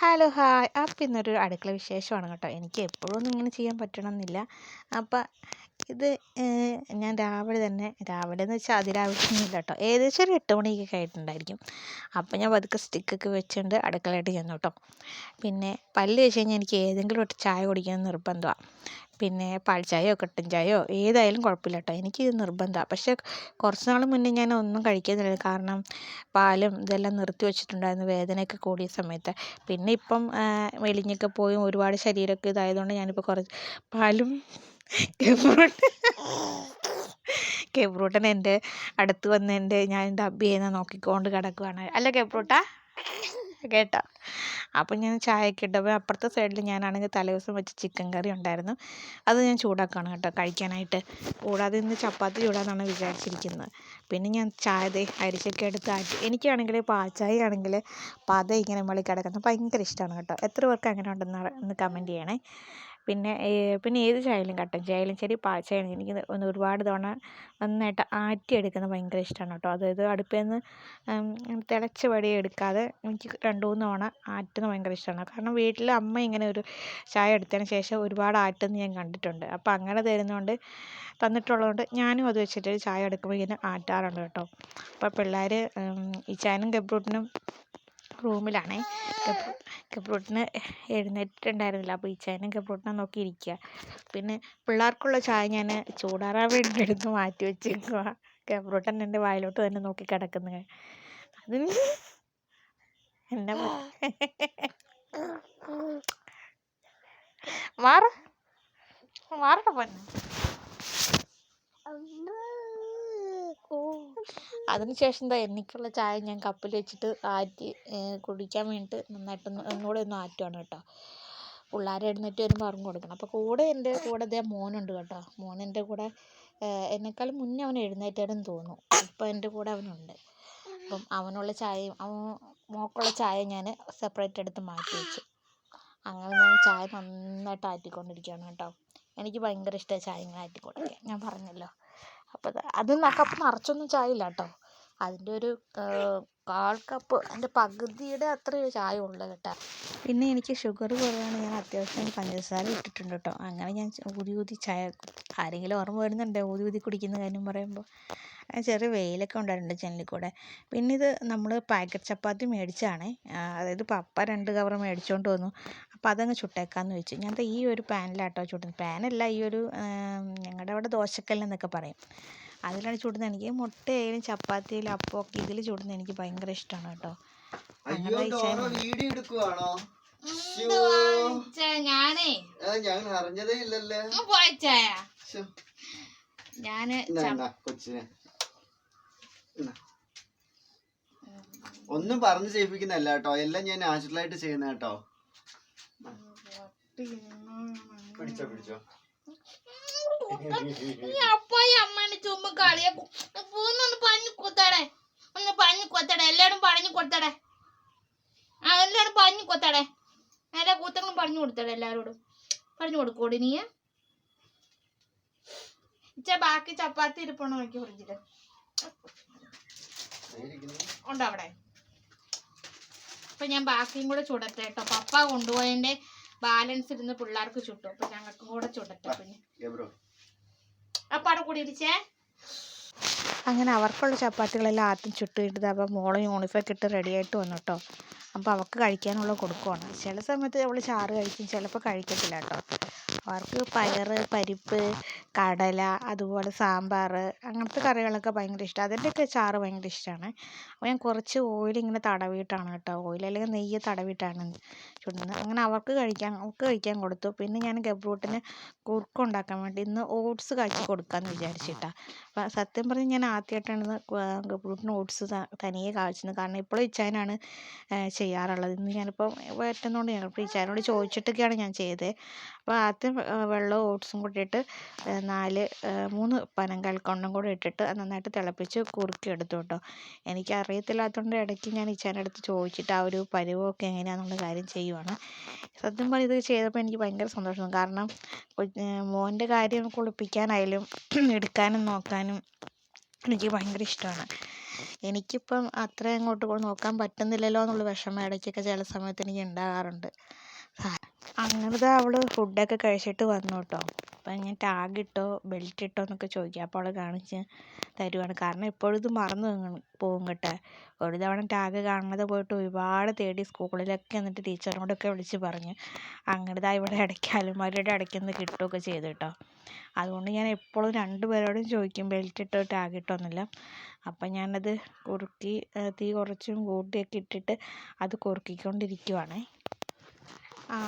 Hello hi. അപ്പം ഇന്നൊരു അടുക്കള വിശേഷമാണ് കേട്ടോ. എനിക്ക് എപ്പോഴൊന്നും ഇങ്ങനെ ചെയ്യാൻ പറ്റണമെന്നില്ല. അപ്പം ഇത് ഞാൻ രാവിലെ എന്ന് വെച്ചാൽ അതിരാവിലെയൊന്നുമില്ല കേട്ടോ, ഏകദേശം ഒരു 8 മണിയൊക്കെ ആയിട്ടുണ്ടായിരിക്കും. അപ്പം ഞാൻ പതുക്കെ സ്റ്റിക്കൊക്കെ വെച്ചുകൊണ്ട് അടുക്കളയായിട്ട് ചെന്നു കേട്ടോ. പിന്നെ പല്ല് തേച്ച് കഴിഞ്ഞാൽ എനിക്ക് ഏതെങ്കിലും ഒരു ചായ കുടിക്കാൻ നിർബന്ധമാണ്. പിന്നെ പാൽ ചായയോ കട്ടൻ ചായയോ ഏതായാലും കുഴപ്പമില്ല കേട്ടോ, എനിക്കിത് നിർബന്ധമാണ്. പക്ഷേ കുറച്ച് നാൾ മുന്നേ ഞാൻ ഒന്നും കഴിക്കുന്നില്ല, കാരണം പാലും ഇതെല്ലാം നിർത്തി വെച്ചിട്ടുണ്ടായിരുന്നു വേദനയൊക്കെ കൂടിയ സമയത്ത്. പിന്നെ ഇപ്പം മെലിഞ്ഞൊക്കെ പോയി ഒരുപാട് ശരീരമൊക്കെ ഇതായതുകൊണ്ട് ഞാനിപ്പോൾ കുറച്ച് പാലും കെബ്രൂട്ടൻ എൻ്റെ അടുത്ത് വന്ന് ഞാൻ ഡബ് ചെയ്യുന്ന നോക്കിക്കൊണ്ട് കിടക്കുവാണ്. അല്ല കെബ്രൂട്ടാ, കേട്ടോ. അപ്പം ഞാൻ ചായയൊക്കെ ഇട്ടപ്പോൾ അപ്പുറത്തെ സൈഡിൽ ഞാനാണെങ്കിൽ തലേദിവസം വെച്ച് ചിക്കൻ കറി ഉണ്ടായിരുന്നു, അത് ഞാൻ ചൂടാക്കുകയാണ് കേട്ടോ കഴിക്കാനായിട്ട്. കൂടാതെ ഇന്ന് ചപ്പാത്തി ചൂടാന്നാണ് വിചാരിച്ചിരിക്കുന്നത്. പിന്നെ ഞാൻ ചായ അരിച്ചൊക്കെ എടുത്ത് ആറ്റി. എനിക്കാണെങ്കിൽ പാൽച്ചായ ആണെങ്കിൽ പത ഇങ്ങനെ മുകളിൽ കിടക്കുന്നത് ഭയങ്കര ഇഷ്ടമാണ് കേട്ടോ. എത്ര പേർക്ക് അങ്ങനെ ഉണ്ടെന്ന് കമൻറ്റ് ചെയ്യണേ. പിന്നെ ഏത് ചായയിലും കട്ടൻ ചായയിലും ശരി പാൽ ചായയിലും എനിക്ക് ഒരുപാട് തവണ നന്നായിട്ട് ആറ്റിയെടുക്കുന്നത് ഭയങ്കര ഇഷ്ടമാണ് കേട്ടോ. അതായത് അടുപ്പിൽ നിന്ന് തിളച്ച വടി എടുക്കാതെ എനിക്ക് 2-3 തവണ ആറ്റുന്നത് ഭയങ്കര ഇഷ്ടമാണ്. കാരണം വീട്ടിൽ അമ്മ ഇങ്ങനെ ഒരു ചായ എടുത്തതിന് ശേഷം ഒരുപാട് ആറ്റുന്നത് ഞാൻ കണ്ടിട്ടുണ്ട്. അപ്പോൾ അങ്ങനെ തന്നിട്ടുള്ളതുകൊണ്ട് ഞാനും അത് വെച്ചിട്ട് ചായ എടുക്കുമ്പോൾ ഇങ്ങനെ ആറ്റാറുണ്ട് കേട്ടോ. അപ്പോൾ പിള്ളേർ ഇച്ചാനും ഗബ്രൂട്ടിനും റൂമിലാണേ. ഗബ്രൂട്ടിന് എഴുന്നേറ്റിട്ടുണ്ടായിരുന്നില്ല, അപ്പോൾ ഇച്ചാനും ഗബ്രൂട്ടിനെ നോക്കിയിരിക്കുക. പിന്നെ പിള്ളേർക്കുള്ള ചായ ഞാൻ ചൂടാറാൻ വേണ്ടി എടുത്ത് മാറ്റി വെച്ചേക്കുക. ഗബ്രൂട്ടൻ എൻ്റെ വായിലോട്ട് തന്നെ നോക്കി കിടക്കുന്നത്. അതിന് എന്നെ മാറട്ടെ പൊന്നെ. അതിനുശേഷം എനിക്കുള്ള ചായ ഞാൻ കപ്പിൽ വെച്ചിട്ട് ആറ്റി കുടിക്കാൻ വേണ്ടിയിട്ട് ഒന്നുകൂടെ ഒന്ന് ആറ്റുവാണ് കേട്ടോ. പിള്ളേർ എഴുന്നേറ്റ് വരുമ്പോൾ അവർക്ക് കൊടുക്കണം. അപ്പോൾ എൻ്റെ കൂടെ ഇതേ മോനുണ്ട് കേട്ടോ. എൻ്റെ കൂടെ എന്നെക്കാളും മുന്നേ അവൻ എഴുന്നേറ്റാരെന്ന് തോന്നുന്നു. ഇപ്പം എൻ്റെ കൂടെ അവനുണ്ട്. അപ്പം അവനുള്ള ചായയും മോക്കുള്ള ചായ ഞാൻ സെപ്പറേറ്റ് എടുത്ത് മാറ്റി വെച്ചു. അങ്ങനെ ഞാൻ ചായ നന്നായിട്ട് ആറ്റിക്കൊണ്ടിരിക്കുകയാണ് കേട്ടോ. എനിക്ക് ഭയങ്കര ഇഷ്ടമാണ് ചായ ഇങ്ങനെ ആറ്റിക്കൊണ്ടിരിക്കാൻ, ഞാൻ പറഞ്ഞല്ലോ. അപ്പോൾ കപ്പ് നിറച്ചൊന്നും ചായ ഇല്ല കേട്ടോ. അതിൻ്റെ ഒരു 1/4 കപ്പ്, അതിൻ്റെ പകുതിയുടെ അത്രയും ചായ ഉള്ളു കേട്ടോ. പിന്നെ എനിക്ക് ഷുഗർ കുറവാണ്, ഞാൻ അത്യാവശ്യം പഞ്ചസാര ഇട്ടിട്ടുണ്ട് കേട്ടോ. അങ്ങനെ ഞാൻ ഊതി ചായ. ആരെങ്കിലും ഓർമ്മ വരുന്നുണ്ടോ ഊതി കുടിക്കുന്ന കാര്യം പറയുമ്പോൾ? ചെറിയ വെയിലൊക്കെ ഉണ്ടായിട്ടുണ്ട് ജനലിൽ കൂടെ. പിന്നെ ഇത് നമ്മൾ പാക്കറ്റ് ചപ്പാത്തി മേടിച്ചതാണേ. അതായത് പപ്പ 2 കവർ മേടിച്ചുകൊണ്ട് വന്നു. അപ്പോൾ അതങ്ങ് ചുട്ടേക്കാമെന്ന് വെച്ചു. ഞാൻ ഈ ഒരു പാനിലാട്ടോ ചുടുന്നത്. പാനല്ല, ഈ ഒരു ഞങ്ങളുടെ അവിടെ ദോശക്കല്ലെന്നൊക്കെ പറയും, അതിലാണ് ചുടുന്നത്. എനിക്ക് മുട്ടയായാലും ചപ്പാത്തിയിലും അപ്പമൊക്കെ ഇതിൽ ചുടുന്നത് എനിക്ക് ഭയങ്കര ഇഷ്ടമാണ് കേട്ടോ. ഒന്നും പറഞ്ഞു ചെയ്യിപ്പിക്കുന്നല്ല കേട്ടോ, എല്ലാം ഞാൻ നാച്ചുറലായിട്ട് ചെയ്യുന്ന കേട്ടോ. പിടിച്ചോ അപ്പായി അമ്മേനെ ചുമ്മാ കളിയാക്കും. പറഞ്ഞു കൊത്തടേ എല്ലാരും പറഞ്ഞു കൊടുത്തടേ. എല്ലാരും പറഞ്ഞു കൊത്തടേ, എല്ലാ കൂത്തങ്ങളും പറഞ്ഞു കൊടുത്തടേ. എല്ലാരോടും പറഞ്ഞു കൊടുക്കൂടി നീ. ബാക്കി ചപ്പാത്തി ഇരിപ്പണോ നോക്കി ഫ്രിഡ്ജില് ഉണ്ടോ അവിടെ? അപ്പൊ ഞാൻ ബാക്കിയും കൂടെ ചുടട്ടെ കേട്ടോ. പപ്പ കൊണ്ടുപോയതിന്റെ ബാലൻസ് ഇരുന്ന് പിള്ളേർക്ക് ചുട്ടു. അപ്പൊ ഞങ്ങൾക്കും കൂടെ ചുടട്ടെ. പിന്നെ അപ്പാടെ കൂടി ഇരിച്ചേ. അങ്ങനെ അവർക്കുള്ള ചപ്പാത്തികളെല്ലാം ആദ്യം ചുട്ടിട്ട് അപ്പം മോളെ യൂണിഫോം ഇട്ട് റെഡിയായിട്ട് വന്നു കേട്ടോ. അപ്പോൾ അവൾക്ക് കഴിക്കാനുള്ള കൊടുക്കുവാണ്. ചില സമയത്ത് അവൾ ചാറ് കഴിക്കും, ചിലപ്പോൾ കഴിക്കത്തില്ല കേട്ടോ. അവർക്ക് പയർ, പരിപ്പ്, കടല, അതുപോലെ സാമ്പാർ, അങ്ങനത്തെ കറികളൊക്കെ ഭയങ്കര ഇഷ്ടമാണ്. അതിൻ്റെയൊക്കെ ചാറ് ഭയങ്കര ഇഷ്ടമാണ്. അപ്പോൾ ഞാൻ കുറച്ച് ഓയിലിങ്ങനെ തടവിയിട്ടാണ് കേട്ടോ, ഓയിൽ അല്ലെങ്കിൽ നെയ്യ് തടവിയിട്ടാണ് ചുടുന്നത്. അങ്ങനെ അവൾക്ക് കഴിക്കാൻ കൊടുത്തു. പിന്നെ ഞാൻ ഗബ്രൂട്ടിന് കുറുക്കുണ്ടാക്കാൻ വേണ്ടി ഇന്ന് ഓട്സ് കാച്ചി കൊടുക്കാമെന്ന് വിചാരിച്ചിട്ടാണ്. അപ്പോൾ സത്യം പറഞ്ഞ് ഞാൻ ആദ്യമായിട്ടാണ് ഗബ്രൂട്ടിന് ഓട്സ് തനിയെ കാച്ചുന്നത്. കാരണം ഇപ്പോഴും ഇച്ചാനാണ് ചെയ്യാറുള്ളത്. ഇന്ന് ഞാനിപ്പോൾ പറ്റുന്നതുകൊണ്ട് ഇപ്പോൾ ഇച്ചാനോട് ചോദിച്ചിട്ടൊക്കെയാണ് ഞാൻ ചെയ്തത്. അപ്പോൾ ആദ്യം വെള്ളവും ഓട്സും കൂട്ടിയിട്ട് 3 പനങ്കൽക്കണ്ടം കൂടെ ഇട്ടിട്ട് നന്നായിട്ട് തിളപ്പിച്ച് കുറുക്കി എടുത്തു കേട്ടോ. എനിക്കറിയത്തില്ലാത്തതുകൊണ്ട് ഇടയ്ക്ക് ഞാൻ ഇച്ചാൻ്റെ അടുത്ത് ചോദിച്ചിട്ട് ആ ഒരു പരുവമൊക്കെ എങ്ങനെയാണെന്നുള്ള കാര്യം ചെയ്യുവാണ്. സത്യം പറഞ്ഞ് ഇത് ചെയ്തപ്പോൾ എനിക്ക് ഭയങ്കര സന്തോഷം. കാരണം മോൻ്റെ കാര്യം കുളിപ്പിക്കാനായാലും എടുക്കാനും നോക്കാനും എനിക്ക് ഭയങ്കര ഇഷ്ടമാണ്. എനിക്കിപ്പം അത്ര അങ്ങോട്ട് നോക്കാൻ പറ്റുന്നില്ലല്ലോ എന്നുള്ള വിഷമം ഇടയ്ക്കൊക്കെ ചില സമയത്ത് എനിക്ക് ഉണ്ടാകാറുണ്ട്. അങ്ങനത്തെ അവൾ ഫുഡൊക്കെ കഴിച്ചിട്ട് വന്നു കേട്ടോ. അപ്പം ഞാൻ ടാഗ് ഇട്ടോ ബെൽറ്റ് ഇട്ടോ എന്നൊക്കെ ചോദിക്കുക. അപ്പോൾ അവൾ കാണിച്ച് തരുവാണ്. കാരണം എപ്പോഴും ഇത് മറന്നു പോകും കേട്ടോ. ഒരു തവണ ടാഗ് കാണാതെ പോയിട്ട് ഒരുപാട് തേടി സ്കൂളിലൊക്കെ എന്നിട്ട് ടീച്ചറിനോടൊക്കെ വിളിച്ച് പറഞ്ഞ്. അങ്ങനത്തെ ഇവിടെ ഇടയ്ക്ക് അലമാരിയുടെ ഇടയ്ക്കൊന്ന് കിട്ടുകയൊക്കെ ചെയ്തു കേട്ടോ. അതുകൊണ്ട് ഞാൻ എപ്പോഴും 2 പേരോടും ചോദിക്കും ബെൽറ്റ് ഇട്ടോ ടാഗ് ഇട്ടോ എന്നില്ല. അപ്പം ഞാനത് കുറുക്കി തീ കുറച്ചും കൂട്ടിയൊക്കെ ഇട്ടിട്ട് അത് കുറുക്കിക്കൊണ്ടിരിക്കുവാണേ.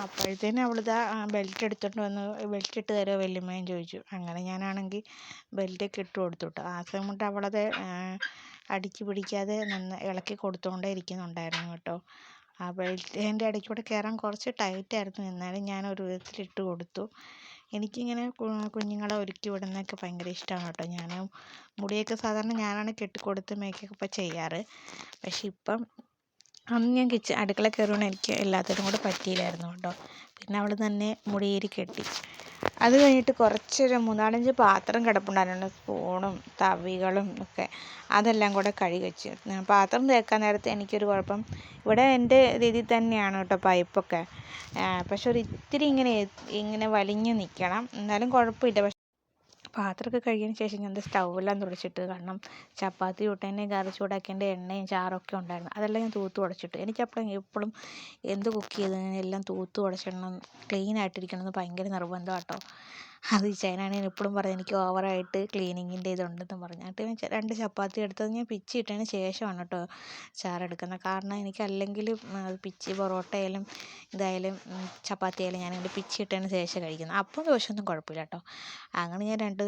അപ്പോഴത്തേനും അവളിതാ ബെൽറ്റ് എടുത്തോണ്ട് വന്ന് ബെൽറ്റ് ഇട്ട് തരുമോ വല്യമ്മയും ചോദിച്ചു. അങ്ങനെ ഞാനാണെങ്കിൽ ബെൽറ്റൊക്കെ ഇട്ട് കൊടുത്തു കേട്ടോ. ആ സമയം കൊണ്ട് അവളത് അടിച്ച് പിടിക്കാതെ നിന്ന് ഇളക്കി കൊടുത്തുകൊണ്ടേ ഇരിക്കുന്നുണ്ടായിരുന്നു കേട്ടോ. ആ ബെൽറ്റിൻ്റെ ഇടയ്ക്കൂടെ കയറാൻ കുറച്ച് ടൈറ്റായിരുന്നു. എന്നാലും ഞാൻ ഒരു വിധത്തിൽ ഇട്ട് കൊടുത്തു. എനിക്കിങ്ങനെ കുഞ്ഞുങ്ങളെ ഒരുക്കി വിടുന്നതൊക്കെ ഭയങ്കര ഇഷ്ടമാണ് കേട്ടോ. ഞാൻ മുടിയൊക്കെ സാധാരണ ഞാനാണ് കെട്ടിക്കൊടുത്ത് മേക്കപ്പ് ചെയ്യാറ്. പക്ഷെ ഇപ്പം അന്ന് ഞാൻ അടുക്കള കയറുകൊണ്ട് എനിക്ക് എല്ലാത്തിനും കൂടെ പറ്റിയില്ലായിരുന്നു കേട്ടോ. പിന്നെ അവൾ തന്നെ മുടിയേരി കെട്ടി. അത് കഴിഞ്ഞിട്ട് കുറച്ചൊരു 3-4-5 പാത്രം കിടപ്പുണ്ടായിരുന്നു. സ്പൂണും തവികളും ഒക്കെ. അതെല്ലാം കൂടെ കഴുകി വെച്ച്. പാത്രം തേക്കാൻ നേരത്ത് എനിക്കൊരു കുഴപ്പം, ഇവിടെ എൻ്റെ രീതിയിൽ തന്നെയാണ് കേട്ടോ പൈപ്പൊക്കെ. പക്ഷെ ഒരു ഇത്തിരി ഇങ്ങനെ വലിഞ്ഞ് നിൽക്കണം. എന്നാലും കുഴപ്പമില്ല. പക്ഷെ പാത്രമൊക്കെ കഴുകിയതിന് ശേഷം ഞാൻ സ്റ്റൗവെല്ലാം തുടച്ചിട്ട്. കാരണം ചപ്പാത്തി ചുട്ടതിൻ്റെ കറി ചൂടാക്കിയതിൻ്റെ എണ്ണയും ചാറൊക്കെ ഉണ്ടായിരുന്നു. അതെല്ലാം ഞാൻ തൂത്ത് തുടച്ചിട്ട്. എനിക്കപ്പോഴും എപ്പോഴും എന്ത് കുക്ക് ചെയ്തതിനും എല്ലാം തൂത്ത് തുടച്ചിടണം, ക്ലീൻ ആയിട്ടിരിക്കണമെന്ന് ഭയങ്കര നിർബന്ധമാണ് കേട്ടോ. അത് ചേട്ടനാണെങ്കിൽ എപ്പോഴും പറയും എനിക്ക് ഓവറായിട്ട് ക്ലീനിങ്ങിൻ്റെ ഇതുണ്ടെന്ന് പറഞ്ഞു. എന്നിട്ട് ഞാൻ 2 ചപ്പാത്തി എടുത്തത് ഞാൻ പിച്ചി ഇട്ടതിന് ശേഷമാണ് കേട്ടോ ചാറെടുക്കുന്നത്. കാരണം എനിക്ക് അല്ലെങ്കിൽ പിച്ചി പൊറോട്ട ആയാലും ഇതായാലും ചപ്പാത്തി ആയാലും ഞാനതിൻ്റെ പിച്ചി ഇട്ടതിന് ശേഷം കഴിക്കുന്നത്. അപ്പം ദോശയൊന്നും കുഴപ്പമില്ല കേട്ടോ. അങ്ങനെ ഞാൻ 2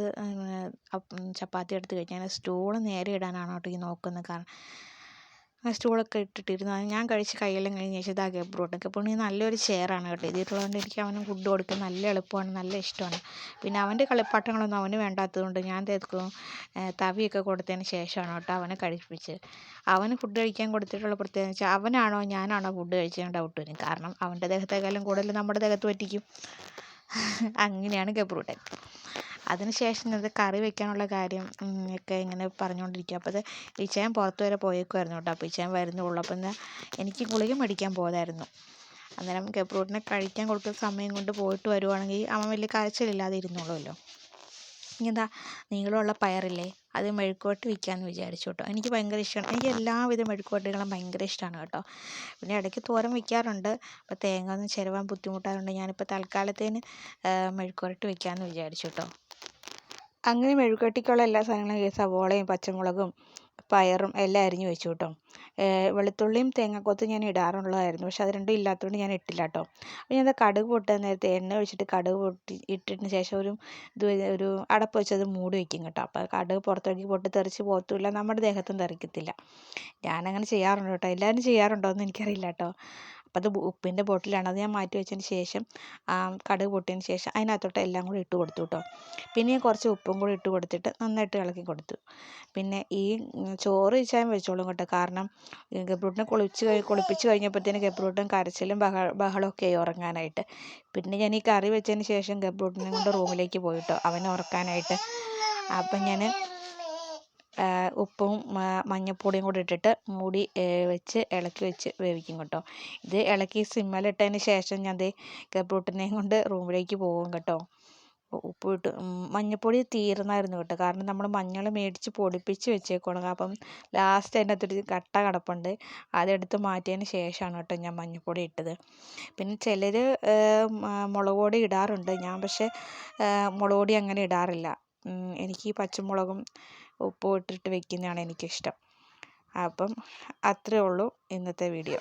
ചപ്പാത്തി എടുത്ത് കഴിച്ചു. ഞാൻ സ്റ്റൂൾ നേരെ ഇടാനാണ് കേട്ടോ ഈ നോക്കുന്നത്. കാരണം സ്റ്റൂളൊക്കെ ഇട്ടിട്ടിരുന്നു. ഞാൻ കഴിച്ച് കൈയെല്ലാം കഴിഞ്ഞ ശേഷം ഇതാ ഗബ്രൂട്ട് നല്ലൊരു ചെയറാണ് കേട്ടോ. ഇതിട്ടുള്ളതുകൊണ്ട് എനിക്ക് അവന് ഫുഡ് കൊടുക്കാൻ നല്ല എളുപ്പമാണ്, നല്ല ഇഷ്ടമാണ്. പിന്നെ അവൻ്റെ കളിപ്പാട്ടങ്ങളൊന്നും അവന് വേണ്ടാത്തതുകൊണ്ട് ഞാൻ തവിയൊക്കെ കൊടുത്തതിന് ശേഷമാണ് കേട്ടോ അവനെ കഴിപ്പിച്ച്. അവന് ഫുഡ് കഴിക്കാൻ കൊടുത്തിട്ടുള്ള പ്രത്യേകത എന്ന് വെച്ചാൽ അവനാണോ ഞാനാണോ ഫുഡ് കഴിച്ചതെന്ന് ഡൗട്ട് വരും. കാരണം അവൻ്റെ ദേഹത്തേക്കാളും കൂടുതൽ നമ്മുടെ ദേഹത്ത് പറ്റിക്കും. അങ്ങനെയാണ് ഗബ്രൂട്ടൻ. അതിനുശേഷം ഇത് കറി വെക്കാനുള്ള കാര്യം ഒക്കെ ഇങ്ങനെ പറഞ്ഞുകൊണ്ടിരിക്കുക. അപ്പോൾ ഇച്ചായൻ പുറത്ത് വരെ പോയേക്കുമായിരുന്നു കേട്ടോ. അപ്പോൾ ഇച്ചായൻ വരുന്നുള്ളൂ. അപ്പം എനിക്ക് ഗുളിക മേടിക്കാൻ പോയതായിരുന്നു. അന്നേരം ഗബ്രൂട്ടിനെ കഴിക്കാൻ കൊടുക്കുന്ന സമയം കൊണ്ട് പോയിട്ട് വരുവാണെങ്കിൽ അവൻ വലിയ കരച്ചിലില്ലാതെ ഇരുന്നുള്ളൂല്ലോ. ഇനി നീളമുള്ള പയറില്ലേ, അത് മെഴുക്കുവരട്ടി വയ്ക്കാമെന്ന് വിചാരിച്ചു കേട്ടോ. എനിക്ക് ഭയങ്കര ഇഷ്ടമാണ്. എനിക്ക് എല്ലാവിധ മെഴുക്കുവരട്ടികളും ഭയങ്കര ഇഷ്ടമാണ് കേട്ടോ. പിന്നെ ഇടയ്ക്ക് തോരൻ വയ്ക്കാറുണ്ട്. അപ്പോൾ തേങ്ങ ഒന്നും ചിരവാൻ ബുദ്ധിമുട്ടായതുകൊണ്ട് ഞാനിപ്പോൾ തൽക്കാലത്തേന് മെഴുക്കുവരട്ടി വയ്ക്കാമെന്ന് വിചാരിച്ചു കേട്ടോ. അങ്ങനെ മെഴുക്കുവരട്ടിക്കുള്ള എല്ലാ സാധനങ്ങളും സവോളയും പച്ചമുളകും പയറും എല്ലാം അരിഞ്ഞ് വെച്ചു കേട്ടോ. വെളുത്തുള്ളിയും തേങ്ങാക്കൊത്തും ഞാൻ ഇടാറുള്ളതായിരുന്നു. പക്ഷെ അത് രണ്ടും ഇല്ലാത്തതുകൊണ്ട് ഞാൻ ഇട്ടില്ല കേട്ടോ. അപ്പോൾ ഞാൻ കടുക് പൊട്ടാൻ നേരത്തെ എണ്ണ ഒഴിച്ചിട്ട് കടുക് ഇട്ടതിന് ശേഷം ഒരു അടപ്പ് വെച്ചത് മൂടി വയ്ക്കും കേട്ടോ. അപ്പോൾ കടുക് പുറത്തേക്ക് പൊട്ടിത്തെറിച്ച് പോകത്തുമില്ല, നമ്മുടെ ദേഹത്തും തെറിക്കത്തില്ല. ഞാനങ്ങനെ ചെയ്യാറുണ്ട് കേട്ടോ. എല്ലാവരും ചെയ്യാറുണ്ടോ എന്ന് എനിക്കറിയില്ല കേട്ടോ. അപ്പോൾ അത് ഉപ്പിൻ്റെ ബോട്ടിലാണ്. അത് ഞാൻ മാറ്റി വെച്ചതിന് ശേഷം കടുക് പൊട്ടിയതിന് ശേഷം അതിനകത്തോട്ട് എല്ലാം കൂടി ഇട്ട് കൊടുത്തു കേട്ടോ. പിന്നെ കുറച്ച് ഉപ്പും കൂടി ഇട്ട് കൊടുത്തിട്ട് നന്നായിട്ട് ഇളക്കി കൊടുത്തു. പിന്നെ ഈ ചോറ് ഇച്ചാൻ വെച്ചോളും കേട്ടോ. കാരണം ഗബ്രൂട്ടിനെ കുളിപ്പിച്ച് കഴിഞ്ഞപ്പോഴത്തേന് ഗബ്രൂട്ടൻ കരച്ചിലും ബഹളമൊക്കെ ആയി ഉറങ്ങാനായിട്ട്. പിന്നെ ഞാൻ ഈ കറി വെച്ചതിന് ശേഷം ഗബ്രൂട്ടിനെ കൊണ്ട് റൂമിലേക്ക് പോയി കേട്ടോ അവനെ ഉറക്കാനായിട്ട്. അപ്പം ഞാൻ ഉപ്പും മഞ്ഞൾപ്പൊടിയും കൂടി ഇട്ടിട്ട് മൂടി വെച്ച് ഇളക്കി വെച്ച് വേവിക്കും കേട്ടോ. ഇത് ഇളക്കി സിമ്മലിട്ടതിന് ശേഷം ഞാൻ ഗബ്രൂട്ടിനെയും കൊണ്ട് റൂമിലേക്ക് പോകും കേട്ടോ. ഉപ്പിട്ട് മഞ്ഞൾപ്പൊടി തീർന്നായിരുന്നു കേട്ടോ. കാരണം നമ്മൾ മഞ്ഞൾ മേടിച്ച് പൊടിപ്പിച്ച് വെച്ചേക്കണം. അപ്പം ലാസ്റ്റ് അതിൻ്റെ അകത്തൊരു കട്ട കിടപ്പുണ്ട്. അതെടുത്ത് മാറ്റിയതിന് ശേഷമാണ് കേട്ടോ ഞാൻ മഞ്ഞൾപ്പൊടി ഇട്ടത്. പിന്നെ ചിലർ മുളക് പൊടി ഇടാറുണ്ട്. ഞാൻ പക്ഷേ മുളക് പൊടി അങ്ങനെ ഇടാറില്ല. എനിക്ക് പച്ചമുളകും ഉപ്പും ഇട്ടിട്ട് വെക്കുന്നതാണ് എനിക്കിഷ്ടം. അപ്പം അത്രയേ ഉള്ളൂ ഇന്നത്തെ വീഡിയോ.